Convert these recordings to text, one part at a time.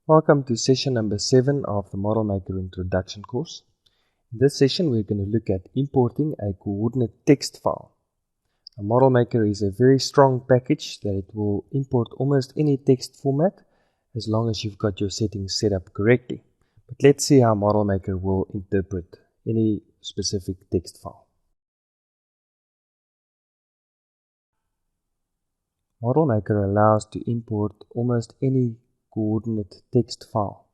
Welcome to session number 7 of the Model Maker Introduction course. In this session we're going to look at importing a coordinate text file. A Model Maker is a very strong package that it will import almost any text format as long as you've got your settings set up correctly. But let's see how Model Maker will interpret any specific text file. Model Maker allows to import almost any coordinate text file.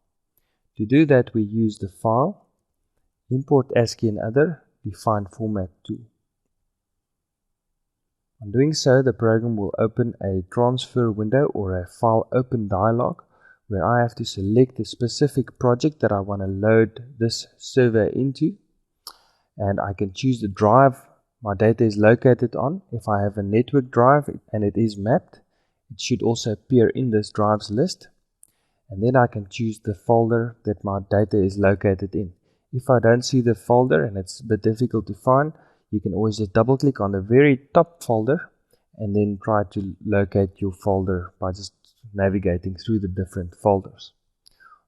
To do that, we use the File, Import ASCII and Other, Define Format tool. On doing so, the program will open a transfer window or a file open dialog where I have to select the specific project that I want to load this server into, and I can choose the drive my data is located on. If I have a network drive and it is mapped, it should also appear in this drives list. And then I can choose the folder that my data is located in. If I don't see the folder and it's a bit difficult to find, you can always just double click on the very top folder and then try to locate your folder by just navigating through the different folders.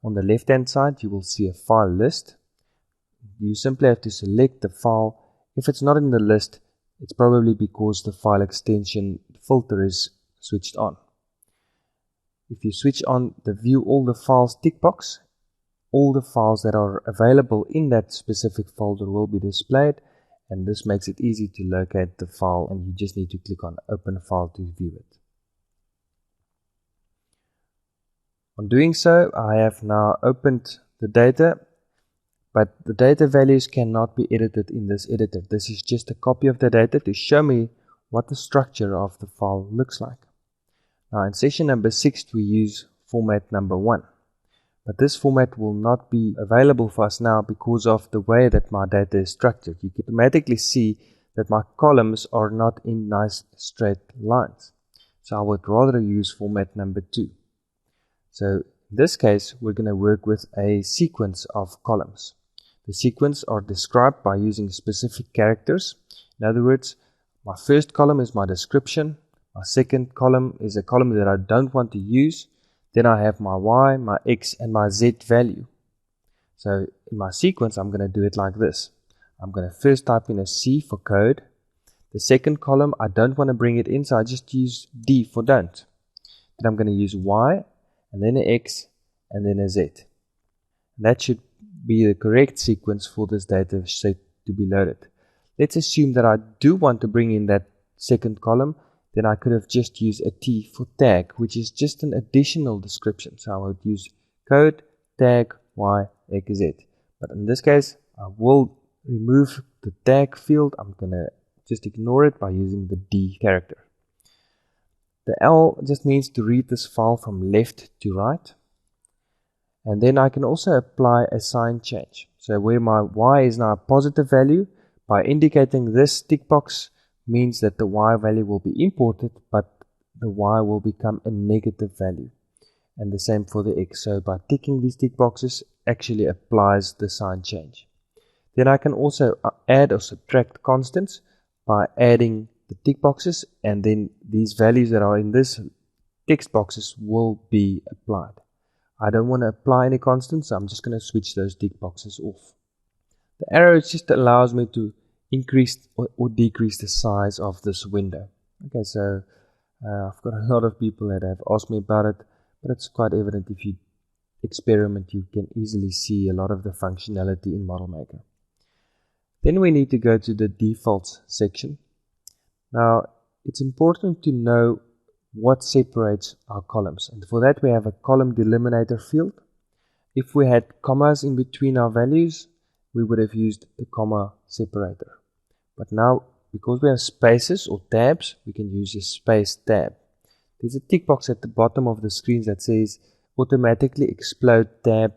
On the left hand side you will see a file list. You simply have to select the file. If it's not in the list, it's probably because the file extension filter is switched on. If you switch on the View All the Files tick box, all the files that are available in that specific folder will be displayed, and this makes it easy to locate the file, and you just need to click on Open File to view it. On doing so, I have now opened the data, but the data values cannot be edited in this editor. This is just a copy of the data to show me what the structure of the file looks like. Now in session number 6 we use format number 1, but this format will not be available for us now because of the way that my data is structured. You can automatically see that my columns are not in nice straight lines, so I would rather use format number 2. So in this case we're going to work with a sequence of columns. The sequence are described by using specific characters. In other words, my first column is my description. My second column is a column that I don't want to use. Then I have my Y, my X, and my Z value. So in my sequence, I'm going to do it like this. I'm going to first type in a C for code. The second column, I don't want to bring it in, so I just use D for don't. Then I'm going to use Y, and then an X, and then a Z. That should be the correct sequence for this data set to be loaded. Let's assume that I do want to bring in that second column. Then I could have just used a T for tag, which is just an additional description. So I would use code, tag, Y, X, Z. But in this case, I will remove the tag field. I'm going to just ignore it by using the D character. The L just means to read this file from left to right. And then I can also apply a sign change. So where my Y is now a positive value, by indicating this tick box means that the Y value will be imported, but the Y will become a negative value. And the same for the X. So by ticking these tick boxes actually applies the sign change. Then I can also add or subtract constants by adding the tick boxes, and then these values that are in this text boxes will be applied. I don't want to apply any constants, so I'm just going to switch those tick boxes off. The arrow just allows me to increase or decrease the size of this window. Okay, so I've got a lot of people that have asked me about it, but it's quite evident if you experiment, you can easily see a lot of the functionality in Model Maker. Then we need to go to the defaults section. Now, it's important to know what separates our columns, and for that we have a column delimiter field. If we had commas in between our values, we would have used the comma separator. But now, because we have spaces or tabs, we can use a space tab. There's a tick box at the bottom of the screen that says automatically explode tab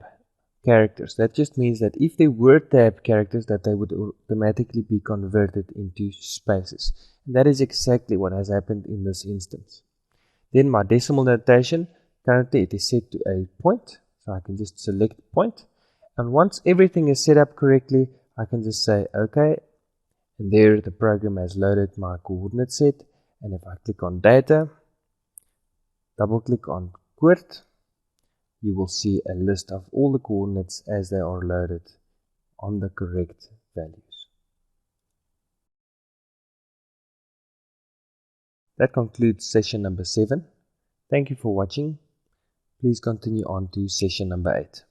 characters. That just means that if there were tab characters, that they would automatically be converted into spaces. And that is exactly what has happened in this instance. Then my decimal notation, currently it is set to a point, so I can just select point. And once everything is set up correctly, I can just say OK. And there the program has loaded my coordinate set. And if I click on data, double click on coord, you will see a list of all the coordinates as they are loaded on the correct values. That concludes session number 7. Thank you for watching. Please continue on to session number 8.